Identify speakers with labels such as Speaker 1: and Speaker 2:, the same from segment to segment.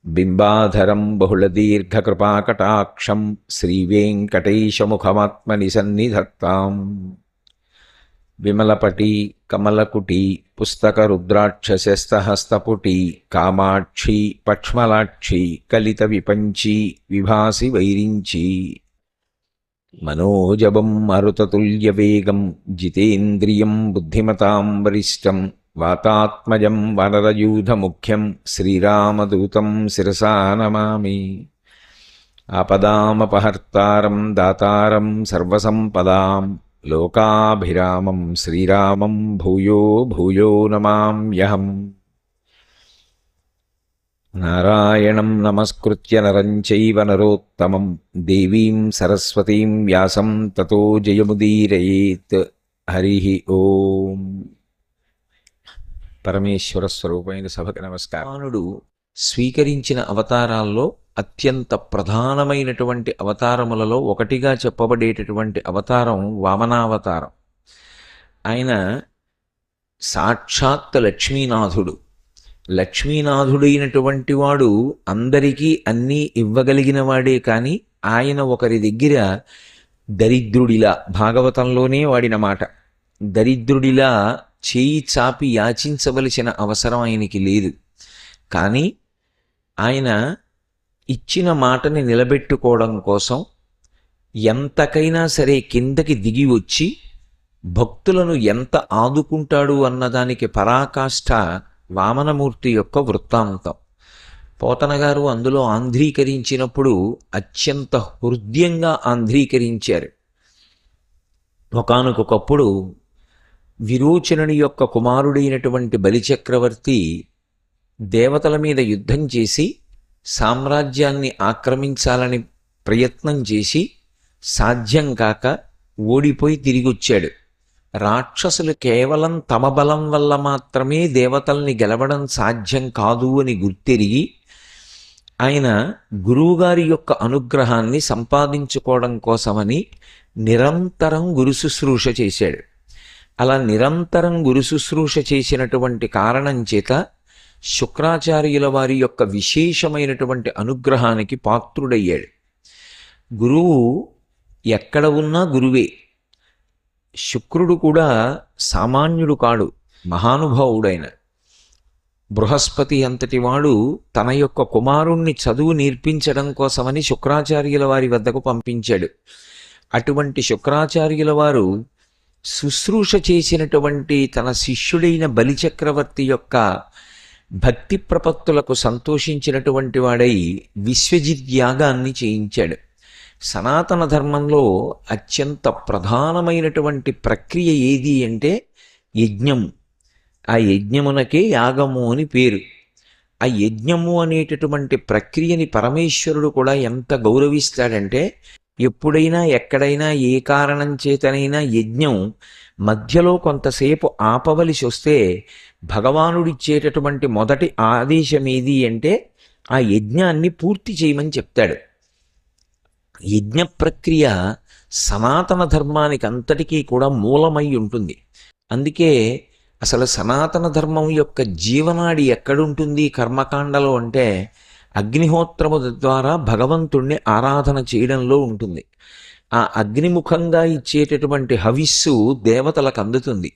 Speaker 1: బింబాధరం బహుళదీర్ఘకృపాకటాక్షం శ్రీవేంకటేశముఖమాత్మని సన్నిధత్తాం. విమలపటి కమలకుటి పుస్తకరుద్రాక్షశస్తహస్తపుటి కామాక్షి పక్ష్మలాక్షి కలిత విపంచి విభాసి వైరించి మనోజవం మరుతతుల్యవేగం జితేంద్రియం బుద్ధిమతాం వరిష్టం వాతాత్మజం వనరయూధముఖ్యం శ్రీరామదూతం శిరసా నమామి. ఆపదామపహర్తారం దాతారం సర్వసంపదాం లోకాభిరామం శ్రీరామం భూయో భూయో నమామ్యహం. నారాయణం నమస్కృత్య నరం చైవ నరోత్తమం దేవీం సరస్వతీం వ్యాసం తతో జయముదీరయేత్. హరి ఓం. పరమేశ్వర స్వరూపమైన సభకు నమస్కారం. భగవానుడు స్వీకరించిన అవతారాల్లో అత్యంత ప్రధానమైనటువంటి అవతారములలో ఒకటిగా చెప్పబడేటటువంటి అవతారం వామనావతారం. ఆయన సాక్షాత్ లక్ష్మీనాథుడు. లక్ష్మీనాథుడైనటువంటి వాడు అందరికీ అన్నీ ఇవ్వగలిగిన వాడే, కానీ ఆయన ఒకరి దగ్గర దరిద్రుడిలా, భాగవతంలోనే వాడిన మాట, దరిద్రుడిలా చేయి చాపి యాచించవలసిన అవసరం ఆయనకి లేదు. కానీ ఆయన ఇచ్చిన మాటని నిలబెట్టుకోవడం కోసం ఎంతకైనా సరే కిందకి దిగి వచ్చి భక్తులను ఎంత ఆదుకుంటాడు అన్నదానికి పరాకాష్ఠ వామనమూర్తి యొక్క వృత్తాంతం. పోతన గారు అందులో ఆంధ్రీకరించినప్పుడు అత్యంత హృదయంగా ఆంధ్రీకరించారు. ఒకానొకప్పుడు విరోచనుని యొక్క కుమారుడైనటువంటి బలిచక్రవర్తి దేవతల మీద యుద్ధం చేసి సామ్రాజ్యాన్ని ఆక్రమించాలని ప్రయత్నం చేసి సాధ్యం కాక ఓడిపోయి తిరిగొచ్చాడు. రాక్షసులు కేవలం తమ బలం వల్ల మాత్రమే దేవతల్ని గెలవడం సాధ్యం కాదు అని గుర్తెరిగి ఆయన గురువుగారి యొక్క అనుగ్రహాన్ని సంపాదించుకోవడం కోసమని నిరంతరం గురు శుశ్రూష చేశాడు. అలా నిరంతరం గురు శుశ్రూష చేసినటువంటి కారణం చేత శుక్రాచార్యుల వారి యొక్క విశేషమైనటువంటి అనుగ్రహానికి పాత్రుడయ్యాడు. గురువు ఎక్కడ ఉన్నా గురువే. శుక్రుడు కూడా సామాన్యుడు కాడు, మహానుభావుడైన బృహస్పతి అంతటి వాడు తన యొక్క కుమారుణ్ణి చదువు నేర్పించడం కోసమని శుక్రాచార్యుల వారి వద్దకు పంపించాడు. అటువంటి శుక్రాచార్యుల వారు శుశ్రూష చేసినటువంటి తన శిష్యుడైన బలిచక్రవర్తి యొక్క భక్తి ప్రపత్తులకు సంతోషించినటువంటి వాడై విశ్వజిత్ యాగాన్ని చేయించాడు. సనాతన ధర్మంలో అత్యంత ప్రధానమైనటువంటి ప్రక్రియ ఏది అంటే యజ్ఞము. ఆ యజ్ఞమునకే యాగము అని పేరు. ఆ యజ్ఞము అనేటటువంటి ప్రక్రియని పరమేశ్వరుడు కూడా ఎంత గౌరవిస్తాడంటే, ఎప్పుడైనా ఎక్కడైనా ఏ కారణం చేతనైనా యజ్ఞం మధ్యలో కొంతసేపు ఆపవలసి వస్తే భగవానుడిచ్చేటటువంటి మొదటి ఆదేశం ఏది అంటే ఆ యజ్ఞాన్ని పూర్తి చేయమని చెప్తాడు. యజ్ఞ ప్రక్రియ సనాతన ధర్మానికి అంతటికీ కూడా మూలమై ఉంటుంది. అందుకే అసలు సనాతన ధర్మం యొక్క జీవనాడి ఎక్కడుంటుంది కర్మకాండలో అంటే అగ్నిహోత్రము ద్వారా భగవంతుణ్ణి ఆరాధన చేయడంలో ఉంటుంది. ఆ అగ్నిముఖంగా ఇచ్చేటటువంటి హవిస్సు దేవతలకు అందుతుంది.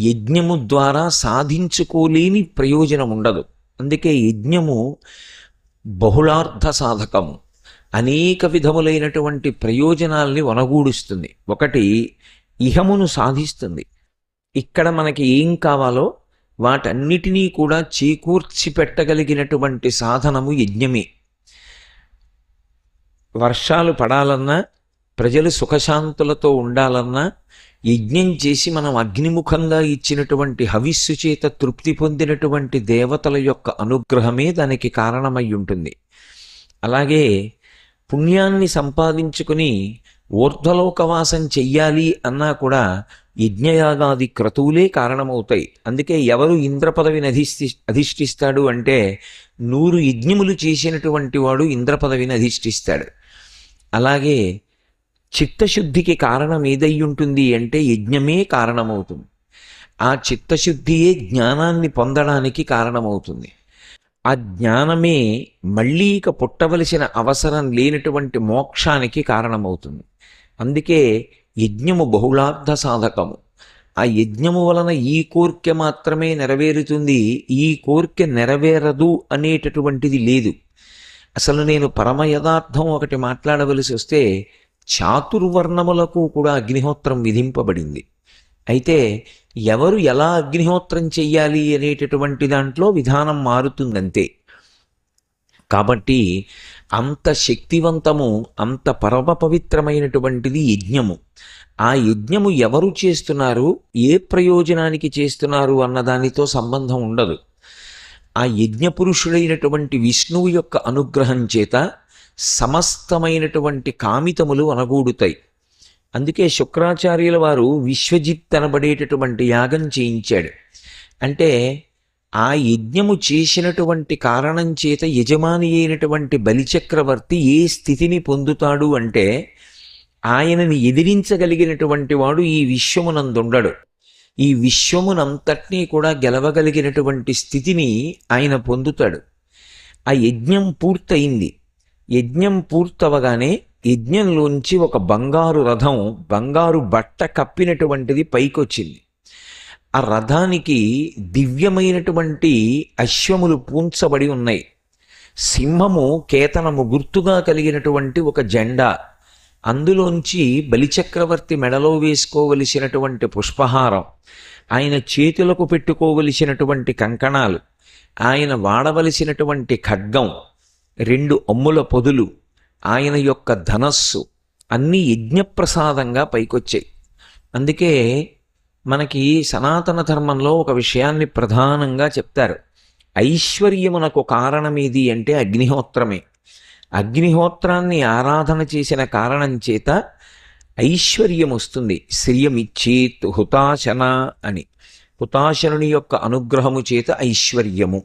Speaker 1: యజ్ఞము ద్వారా సాధించుకోలేని ప్రయోజనం ఉండదు. అందుకే యజ్ఞము బహుళార్థ సాధకము, అనేక విధములైనటువంటి ప్రయోజనాల్ని వనగూడుస్తుంది. ఒకటి, ఇహమును సాధిస్తుంది. ఇక్కడ మనకి ఏం కావాలో వాటన్నిటినీ కూడా చేకూర్చి పెట్టగలిగినటువంటి సాధనము యజ్ఞమే. వర్షాలు పడాలన్నా, ప్రజలు సుఖశాంతులతో ఉండాలన్నా యజ్ఞం చేసి మనం అగ్నిముఖంగా ఇచ్చినటువంటి హవిస్సు చేత తృప్తి పొందినటువంటి దేవతల యొక్క అనుగ్రహమే దానికి కారణమై ఉంటుంది. అలాగే పుణ్యాన్ని సంపాదించుకుని ఊర్ధ్వలోకవాసం చెయ్యాలి అన్నా కూడా యజ్ఞయాగాది క్రతువులే కారణమవుతాయి. అందుకే ఎవరు ఇంద్ర పదవిని అధిష్ఠిస్తాడు అంటే 100 యజ్ఞములు చేసినటువంటి వాడు ఇంద్ర పదవిని అధిష్ఠిస్తాడు. అలాగే చిత్తశుద్ధికి కారణం ఏదై ఉంటుంది అంటే యజ్ఞమే కారణమవుతుంది. ఆ చిత్తశుద్ధియే జ్ఞానాన్ని పొందడానికి కారణమవుతుంది. ఆ జ్ఞానమే మళ్ళీ ఇక పుట్టవలసిన అవసరం లేనటువంటి మోక్షానికి కారణమవుతుంది. అందుకే యజ్ఞము బహుళార్థ సాధకము. ఆ యజ్ఞము వలన ఈ కోర్కె మాత్రమే నెరవేరుతుంది, ఈ కోర్కె నెరవేరదు అనేటటువంటిది లేదు. అసలు నేను పరమ యథార్థం ఒకటి మాట్లాడవలసి వస్తే, చాతుర్వర్ణములకు కూడా అగ్నిహోత్రం విధింపబడింది. అయితే ఎవరు ఎలా అగ్నిహోత్రం చెయ్యాలి అనేటటువంటి దాంట్లో విధానం మారుతుందంతే. కాబట్టి అంత శక్తివంతము, అంత పరమ పవిత్రమైనటువంటిది యజ్ఞము. ఆ యజ్ఞము ఎవరు చేస్తున్నారు, ఏ ప్రయోజనానికి చేస్తున్నారు అన్నదానితో సంబంధం ఉండదు. ఆ యజ్ఞపురుషుడైనటువంటి విష్ణువు యొక్క అనుగ్రహం చేత సమస్తమైనటువంటి కామితములు అనగూడుతాయి. అందుకే శుక్రాచార్యుల వారు విశ్వజిత్ అనబడేటటువంటి యాగం చేయించాడు. అంటే ఆ యజ్ఞము చేసినటువంటి కారణం చేత యజమాని అయినటువంటి బలిచక్రవర్తి ఏ స్థితిని పొందుతాడు అంటే, ఆయనని ఎదిరించగలిగినటువంటి వాడు ఈ విశ్వమునందుండడు. ఈ విశ్వమునంతటినీ కూడా గెలవగలిగినటువంటి స్థితిని ఆయన పొందుతాడు. ఆ యజ్ఞం పూర్తయింది. యజ్ఞం పూర్తవగానే యజ్ఞంలోంచి ఒక బంగారు రథం, బంగారు బట్ట కప్పినటువంటిది పైకొచ్చింది. ఆ రథానికి దివ్యమైనటువంటి అశ్వములు పూంచబడి ఉన్నాయి. సింహము కేతనము గుర్తుగా కలిగినటువంటి ఒక జెండా, అందులోంచి బలిచక్రవర్తి మెడలో వేసుకోవలసినటువంటి పుష్పహారం, ఆయన చేతులకు పెట్టుకోవలసినటువంటి కంకణాలు, ఆయన వాడవలసినటువంటి ఖడ్గం, 2 అమ్ముల పొదులు, ఆయన యొక్క ధనస్సు అన్నీ యజ్ఞప్రసాదంగా పైకొచ్చాయి. అందుకే మనకి సనాతన ధర్మంలో ఒక విషయాన్ని ప్రధానంగా చెప్తారు. ఐశ్వర్యమునకు కారణమేది అంటే అగ్నిహోత్రమే. అగ్నిహోత్రాన్ని ఆరాధన చేసిన కారణం చేత ఐశ్వర్యం వస్తుంది. శ్రియమిచ్చేత్ హుతాశన అని, హుతాశనుని యొక్క అనుగ్రహము చేత ఐశ్వర్యము.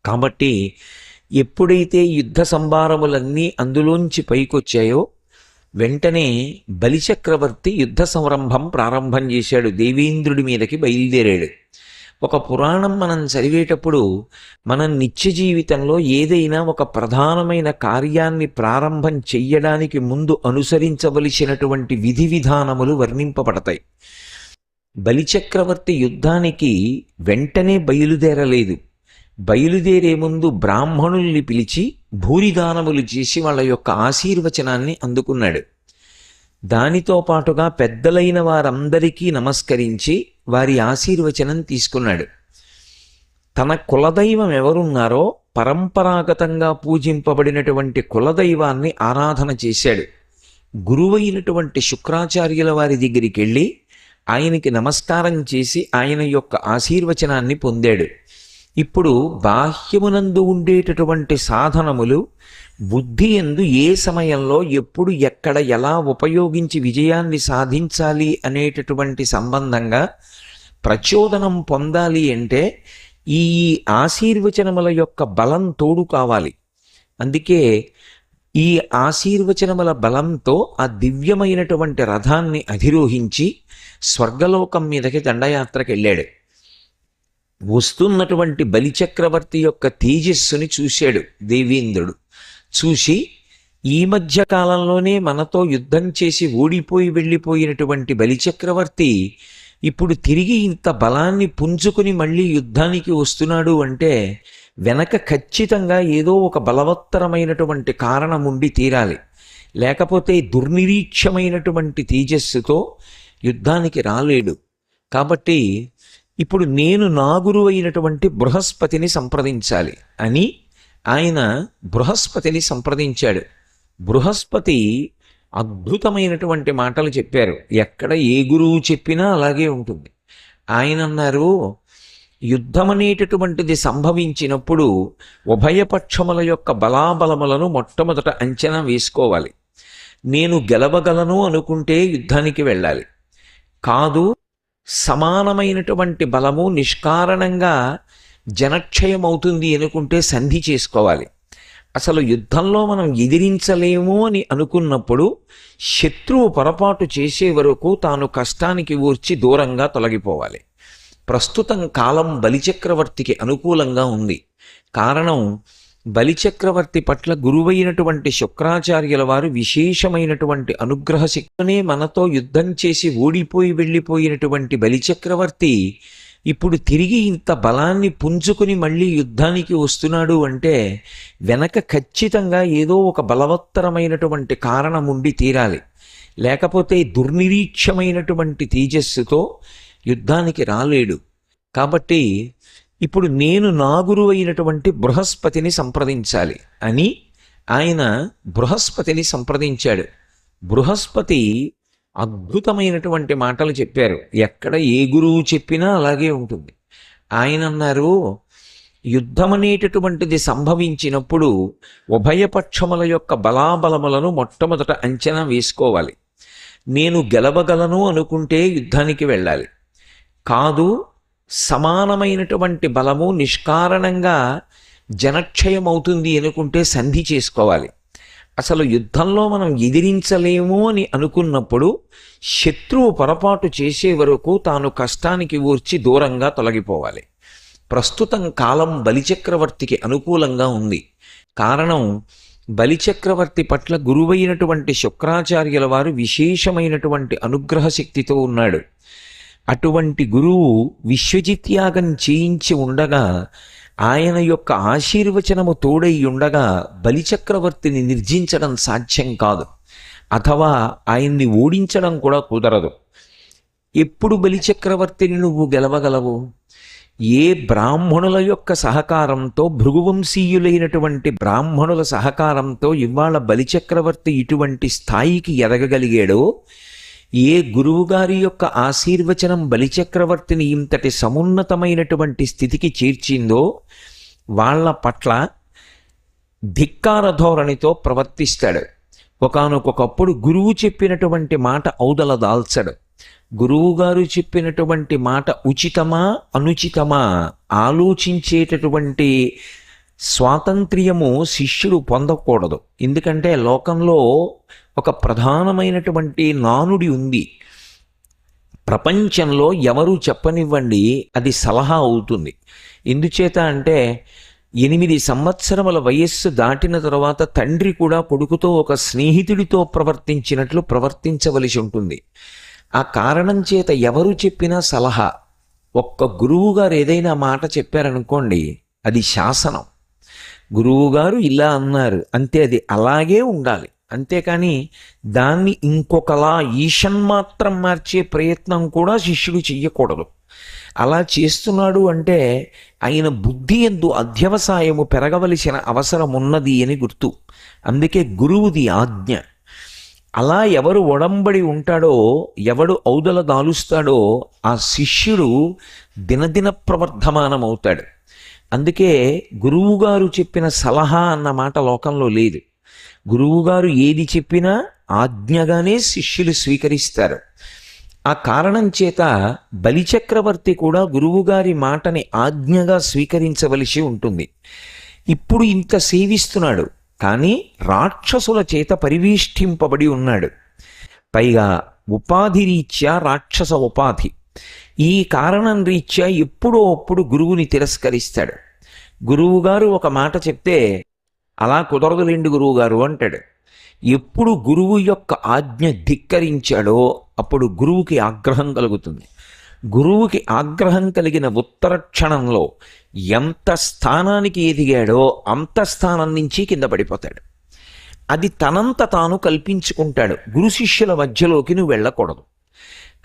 Speaker 1: కాబట్టి ఎప్పుడైతే యుద్ధ సంభారములన్నీ అందులోంచి పైకొచ్చాయో వెంటనే బలిచక్రవర్తి యుద్ధ సంరంభం ప్రారంభం చేశాడు. దేవేంద్రుడి మీదకి బయలుదేరాడు. ఒక పురాణం మనం చదివేటప్పుడు మనం నిత్య జీవితంలో ఏదైనా ఒక ప్రధానమైన కార్యాన్ని ప్రారంభం చెయ్యడానికి ముందు అనుసరించవలసినటువంటి విధి విధానములు వర్ణింపబడతాయి. బలిచక్రవర్తి యుద్ధానికి వెంటనే బయలుదేరలేదు. బయలుదేరే ముందు బ్రాహ్మణుల్ని పిలిచి భూరిదానములు చేసి వాళ్ళ యొక్క ఆశీర్వచనాన్ని అందుకున్నాడు. దానితో పాటుగా పెద్దలైన వారందరికీ నమస్కరించి వారి ఆశీర్వచనం తీసుకున్నాడు. తన కులదైవం ఎవరున్నారో పరంపరాగతంగా పూజింపబడినటువంటి కులదైవాన్ని ఆరాధన చేశాడు. గురువైనటువంటి శుక్రాచార్యుల వారి దగ్గరికి వెళ్ళి ఆయనకి నమస్కారం చేసి ఆయన యొక్క ఆశీర్వచనాన్ని పొందాడు. ఇప్పుడు బాహ్యమునందు ఉండేటటువంటి సాధనములు బుద్ధి యందు ఏ సమయంలో ఎప్పుడు ఎక్కడ ఎలా ఉపయోగించి విజయాన్ని సాధించాలి అనేటటువంటి సంబంధంగా ప్రచోదనం పొందాలి అంటే ఈ ఆశీర్వచనముల యొక్క బలం తోడు కావాలి. అందుకే ఈ ఆశీర్వచనముల బలంతో ఆ దివ్యమైనటువంటి రథాన్ని అధిరోహించి స్వర్గలోకం మీదకి దండయాత్రకు వెళ్ళాడు. వస్తున్నటువంటి బలిచక్రవర్తి యొక్క తేజస్సుని చూశాడు దేవేంద్రుడు. చూసి ఈ మధ్య కాలంలోనే మనతో యుద్ధం చేసి ఓడిపోయి వెళ్ళిపోయినటువంటి బలిచక్రవర్తి ఇప్పుడు తిరిగి ఇంత బలాన్ని పుంజుకుని మళ్ళీ యుద్ధానికి వస్తున్నాడు అంటే వెనక ఖచ్చితంగా ఏదో ఒక బలవత్తరమైనటువంటి కారణం ఉండి తీరాలి. లేకపోతే దుర్నిరీక్షమైనటువంటి తేజస్సుతో యుద్ధానికి రాలేడు. కాబట్టి ఇప్పుడు నేను నా గురువు అయినటువంటి బృహస్పతిని సంప్రదించాలి అని ఆయన బృహస్పతిని సంప్రదించాడు. బృహస్పతి అద్భుతమైనటువంటి మాటలు చెప్పారు. ఎక్కడ ఏ గురువు చెప్పినా అలాగే ఉంటుంది. ఆయన అన్నారు, యుద్ధం అనేటటువంటిది సంభవించినప్పుడు ఉభయపక్షముల యొక్క బలాబలములను మొట్టమొదట అంచనా వేసుకోవాలి. నేను గెలవగలను అనుకుంటే యుద్ధానికి వెళ్ళాలి. కాదు, సమానమైనటువంటి బలము నిష్కారణంగా జనక్షయం అవుతుంది అనుకుంటే సంధి చేసుకోవాలి. అసలు యుద్ధంలో మనం ఎదిరించలేము అని అనుకున్నప్పుడు శత్రువు పొరపాటు చేసే వరకు తాను కష్టానికి ఊర్చి దూరంగా తొలగిపోవాలి. ప్రస్తుతం కాలం బలిచక్రవర్తికి అనుకూలంగా ఉంది. కారణం, బలిచక్రవర్తి పట్ల గురువైనటువంటి శుక్రాచార్యుల వారు విశేషమైనటువంటి అనుగ్రహ శక్తినే మనతో యుద్ధం చేసి ఓడిపోయి వెళ్ళిపోయినటువంటి బలిచక్రవర్తి ఇప్పుడు తిరిగి ఇంత బలాన్ని పుంజుకుని మళ్ళీ యుద్ధానికి వస్తున్నాడు అంటే వెనక ఖచ్చితంగా ఏదో ఒక బలవత్తరమైనటువంటి కారణం ఉండి తీరాలి. లేకపోతే దుర్నిరీక్షమైనటువంటి తేజస్సుతో యుద్ధానికి రాలేడు. కాబట్టి ఇప్పుడు నేను నా గురువు అయినటువంటి బృహస్పతిని సంప్రదించాలి అని ఆయన బృహస్పతిని సంప్రదించాడు. బృహస్పతి అద్భుతమైనటువంటి మాటలు చెప్పారు. ఎక్కడ ఏ గురువు చెప్పినా అలాగే ఉంటుంది. ఆయన అన్నారు, యుద్ధం అనేటటువంటిది సంభవించినప్పుడు ఉభయపక్షముల యొక్క బలాబలములను మొట్టమొదట అంచనా వేసుకోవాలి. నేను గెలవగలను అనుకుంటే యుద్ధానికి వెళ్ళాలి. కాదు, సమానమైనటువంటి బలము నిష్కారణంగా జనక్షయం అవుతుంది అనుకుంటే సంధి చేసుకోవాలి. అసలు యుద్ధంలో మనం ఎదిరించలేము అని అనుకున్నప్పుడు శత్రువు పొరపాటు చేసే వరకు తాను కష్టానికి ఊర్చి దూరంగా తొలగిపోవాలి. ప్రస్తుతం కాలం బలిచక్రవర్తికి అనుకూలంగా ఉంది. కారణం, బలిచక్రవర్తి పట్ల గురువైనటువంటి శుక్రాచార్యుల వారు విశేషమైనటువంటి అనుగ్రహ శక్తితో ఉన్నాడు. అటువంటి గురువు విశ్వజిత్యాగం చేయించి ఉండగా, ఆయన యొక్క ఆశీర్వచనము తోడై ఉండగా బలిచక్రవర్తిని నిర్జించడం సాధ్యం కాదు, అథవా ఆయన్ని ఓడించడం కూడా కుదరదు. ఎప్పుడు బలిచక్రవర్తిని నువ్వు గెలవగలవు? ఏ బ్రాహ్మణుల యొక్క సహకారంతో, భృగువంశీయులైనటువంటి బ్రాహ్మణుల సహకారంతో ఇవాళ బలిచక్రవర్తి ఇటువంటి స్థాయికి ఎదగగలిగాడో, ఏ గురువుగారి యొక్క ఆశీర్వచనం బలిచక్రవర్తిని ఇంతటి సమున్నతమైనటువంటి స్థితికి చేర్చిందో వాళ్ళ పట్ల ధిక్కార ధోరణితో ప్రవర్తిస్తాడు. ఒకానొకప్పుడు గురువు చెప్పినటువంటి మాట ఔదల దాల్చడు. గురువుగారు చెప్పినటువంటి మాట ఉచితమా అనుచితమా ఆలోచించేటటువంటి స్వాతంత్ర్యము శిష్యుడు పొందకూడదు. ఎందుకంటే లోకంలో ఒక ప్రధానమైనటువంటి నానుడి ఉంది. ప్రపంచంలో ఎవరు చెప్పనివ్వండి, అది సలహా అవుతుంది. ఎందుచేత అంటే 8 సంవత్సరముల వయస్సు దాటిన తర్వాత తండ్రి కూడా కొడుకుతో ఒక స్నేహితుడితో ప్రవర్తించినట్లు ప్రవర్తించవలసి ఉంటుంది. ఆ కారణం చేత ఎవరు చెప్పినా సలహా. ఒక్క గురువుగారు ఏదైనా మాట చెప్పారనుకోండి, అది శాసనం. గురువుగారు ఇలా అన్నారు అంతే, అది అలాగే ఉండాలి. అంతేకాని దాన్ని ఇంకొకలా ఈషన్మాత్రం మార్చే ప్రయత్నం కూడా శిష్యుడు చెయ్యకూడదు. అలా చేస్తున్నాడు అంటే ఆయన బుద్ధి యందు అధ్యవసాయము పెరగవలసిన అవసరం ఉన్నది అని గుర్తు. అందుకే గురువుది ఆజ్ఞ. అలా ఎవరు ఒడంబడి ఉంటాడో, ఎవడు ఔదల దాలుస్తాడో ఆ శిష్యుడు దినదిన ప్రవర్ధమానమవుతాడు. అందుకే గురువుగారు చెప్పిన సలహా అన్న మాట లోకంలో లేదు. గురువుగారు ఏది చెప్పినా ఆజ్ఞగానే శిష్యులు స్వీకరిస్తారు. ఆ కారణం చేత బలిచక్రవర్తి కూడా గురువుగారి మాటని ఆజ్ఞగా స్వీకరించవలసి ఉంటుంది. ఇప్పుడు ఇంత సేవిస్తున్నాడు, కానీ రాక్షసుల చేత పరివేష్టింపబడి ఉన్నాడు. పైగా ఉపాధి రీత్యా రాక్షస ఉపాధి. ఈ కారణం రీత్యా ఎప్పుడో అప్పుడు గురువుని తిరస్కరిస్తాడు. గురువుగారు ఒక మాట చెప్తే అలా కుదరదులేండి గురువుగారు అంటాడు. ఎప్పుడు గురువు యొక్క ఆజ్ఞ ధిక్కరించాడో అప్పుడు గురువుకి ఆగ్రహం కలుగుతుంది. గురువుకి ఆగ్రహం కలిగిన ఉత్తర క్షణంలో ఎంత స్థానానికి ఎదిగాడో అంత స్థానం నుంచి కింద పడిపోతాడు. అది తనంత తాను కల్పించుకుంటాడు. గురు శిష్యుల మధ్యలోకి నువ్వు వెళ్ళకూడదు.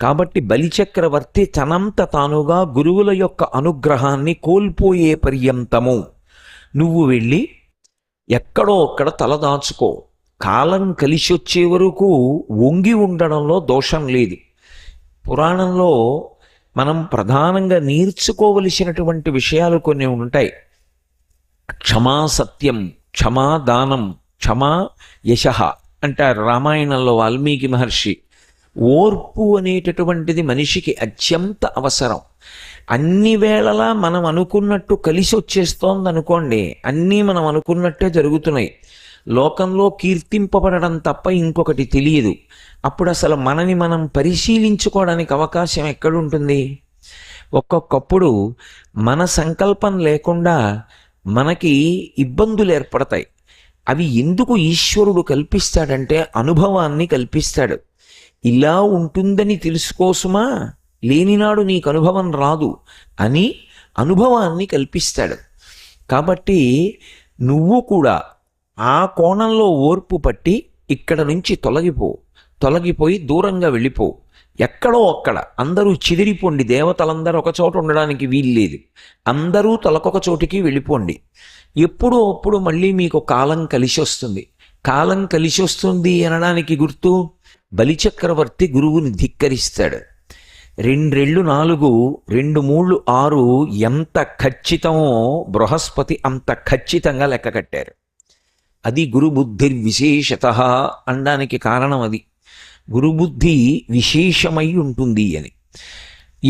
Speaker 1: కాబట్టి బలిచక్రవర్తి తనంత తానుగా గురువుల యొక్క అనుగ్రహాన్ని కోల్పోయే పర్యంతము నువ్వు వెళ్ళి ఎక్కడో ఒక్కడ తలదాచుకో. కాలం కలిసి వచ్చే వరకు వంగి ఉండడంలో దోషం లేదు. పురాణంలో మనం ప్రధానంగా నేర్చుకోవలసినటువంటి విషయాలు కొన్ని ఉంటాయి. క్షమా సత్యం, క్షమా దానం, క్షమా యశః అంటారు రామాయణంలో వాల్మీకి మహర్షి. ఓర్పు అనేటటువంటిది మనిషికి అత్యంత అవసరం. అన్ని వేళలా మనం అనుకున్నట్టు కలిసి వచ్చేస్తోంది అనుకోండి, అన్నీ మనం అనుకున్నట్టే జరుగుతున్నాయి. లోకంలో కీర్తింపబడడం తప్ప ఇంకొకటి తెలియదు. అప్పుడు అసలు మనని మనం పరిశీలించుకోవడానికి అవకాశం ఎక్కడుంటుంది? ఒక్కొక్కప్పుడు మన సంకల్పం లేకుండా మనకి ఇబ్బందులు ఏర్పడతాయి. అవి ఎందుకు ఈశ్వరుడు కల్పిస్తాడంటే అనుభవాన్ని కల్పిస్తాడు. ఇలా ఉంటుందని తెలుసుకోసుమా, లేనినాడు నీకు అనుభవం రాదు అని అనుభవాన్ని కల్పిస్తాడు. కాబట్టి నువ్వు కూడా ఆ కోణంలో ఓర్పు పట్టి ఇక్కడ నుంచి తొలగిపోయి దూరంగా వెళ్ళిపో. ఎక్కడో అక్కడ అందరూ చెదిరిపోండి. దేవతలందరూ ఒక చోట ఉండడానికి వీల్లేదు. అందరూ తలకొక చోటికి వెళ్ళిపోండి. ఎప్పుడో అప్పుడు మళ్ళీ మీకు కాలం కలిసి వస్తుంది. కాలం కలిసి వస్తుంది అనడానికి గుర్తు బలిచక్రవర్తి గురువుని ధిక్కరిస్తాడు. 2 రెళ్ళు 4, 2 3 6 ఎంత ఖచ్చితమో బృహస్పతి అంత ఖచ్చితంగా లెక్క కట్టారు. అది గురుబుద్ధిర్విశేషత అనడానికి కారణం అది. గురుబుద్ధి విశేషమై ఉంటుంది అని.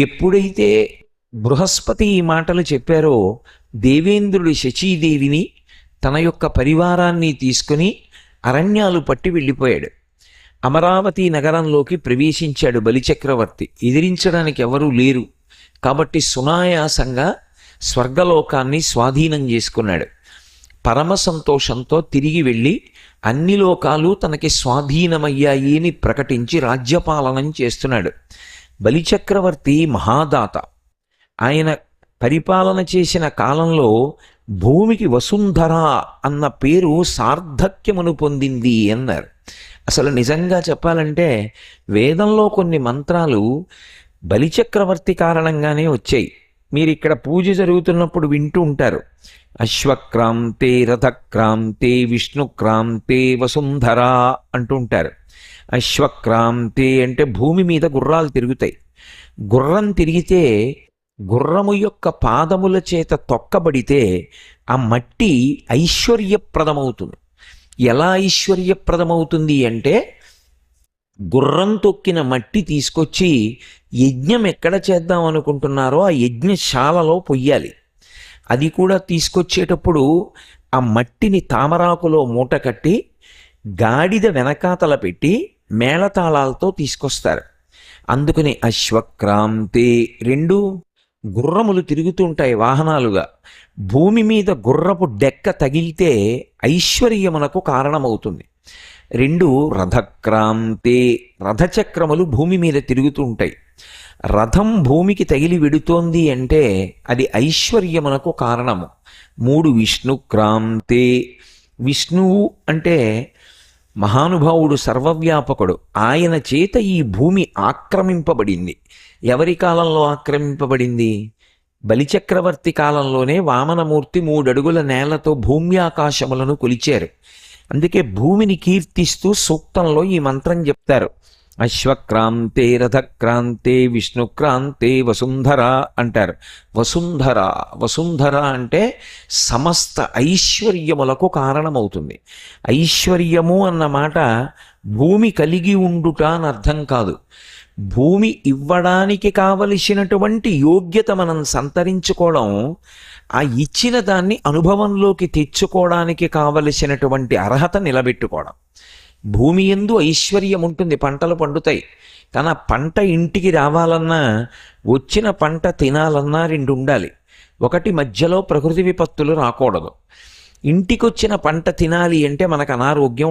Speaker 1: ఎప్పుడైతే బృహస్పతి ఈ మాటలు చెప్పారో దేవేంద్రుడి శచీదేవిని తన యొక్క పరివారాన్ని తీసుకుని అరణ్యాలు పట్టి వెళ్ళిపోయాడు. అమరావతి నగరంలోకి ప్రవేశించాడు బలిచక్రవర్తి. ఎదిరించడానికి ఎవరూ లేరు కాబట్టి సునాయాసంగా స్వర్గలోకాన్ని స్వాధీనం చేసుకున్నాడు. పరమ సంతోషంతో తిరిగి వెళ్ళి అన్ని లోకాలు తనకి స్వాధీనమయ్యాయి అని ప్రకటించి రాజ్యపాలనం చేస్తున్నాడు. బలిచక్రవర్తి మహాదాత. ఆయన పరిపాలన చేసిన కాలంలో భూమికి వసుంధర అన్న పేరు సార్థక్యమును పొందింది అన్నారు. అసలు నిజంగా చెప్పాలంటే వేదంలో కొన్ని మంత్రాలు బలిచక్రవర్తి కారణంగానే వచ్చాయి. మీరు ఇక్కడ పూజ జరుగుతున్నప్పుడు వింటూ ఉంటారు. అశ్వక్రాంతే రథక్రాంతే విష్ణుక్రాంతే వసుంధర అంటూ ఉంటారు. అశ్వక్రాంతే అంటే భూమి మీద గుర్రాలు తిరుగుతాయి. గుర్రం తిరిగితే గుర్రము యొక్క పాదముల చేత తొక్కబడితే ఆ మట్టి ఐశ్వర్యప్రదమవుతుంది. ఎలా ఐశ్వర్యప్రదమవుతుంది అంటే గుర్రం తొక్కిన మట్టి తీసుకొచ్చి యజ్ఞం ఎక్కడ చేద్దాం అనుకుంటున్నారో ఆ యజ్ఞశాలలో పొయ్యాలి. అది కూడా తీసుకొచ్చేటప్పుడు ఆ మట్టిని తామరాకులో మూట కట్టి గాడిద వెనకాతల పెట్టి మేళతాళాలతో తీసుకొస్తారు. అందుకని అశ్వక్రాంతే 2 గుర్రములు తిరుగుతుంటాయి వాహనాలుగా. భూమి మీద గుర్రపు డెక్క తగిలితే ఐశ్వర్యమునకు కారణమవుతుంది. 2 రథక్రాంతే రథచక్రములు భూమి మీద తిరుగుతూ ఉంటాయి. రథం భూమికి తగిలి వెడుతోంది అంటే అది ఐశ్వర్యమునకు కారణము. 3 విష్ణుక్రాంతే విష్ణువు అంటే మహానుభావుడు, సర్వవ్యాపకుడు. ఆయన చేత ఈ భూమి ఆక్రమింపబడింది. ఎవరి కాలంలో ఆక్రమింపబడింది? బలిచక్రవర్తి కాలంలోనే వామనమూర్తి 3 అడుగుల నేలతో భూమి ఆకాశములను కొలిచారు. అందుకే భూమిని కీర్తిస్తూ సూక్తంలో ఈ మంత్రం చెప్తారు. అశ్వక్రాంతే రథక్రాంతే విష్ణుక్రాంతే వసుంధర అంటారు. వసుంధర అంటే సమస్త ఐశ్వర్యములకు కారణమవుతుంది. ఐశ్వర్యము అన్న మాట భూమి కలిగి ఉండుట అని అర్థం కాదు. భూమి ఇవ్వడానికి కావలసినటువంటి యోగ్యత మనం సంతరించుకోవడం, ఆ ఇచ్చిన దాన్ని అనుభవంలోకి తెచ్చుకోవడానికి కావలసినటువంటి అర్హత నిలబెట్టుకోవడం. భూమి యందు ఐశ్వర్యం ఉంటుంది, పంటలు పండుతాయి. కానీ ఆ పంట ఇంటికి రావాలన్నా, వచ్చిన పంట తినాలన్నా 2 ఉండాలి. ఒకటి, మధ్యలో ప్రకృతి విపత్తులు రాకూడదు. ఇంటికొచ్చిన పంట తినాలి అంటే మనకు అనారోగ్యం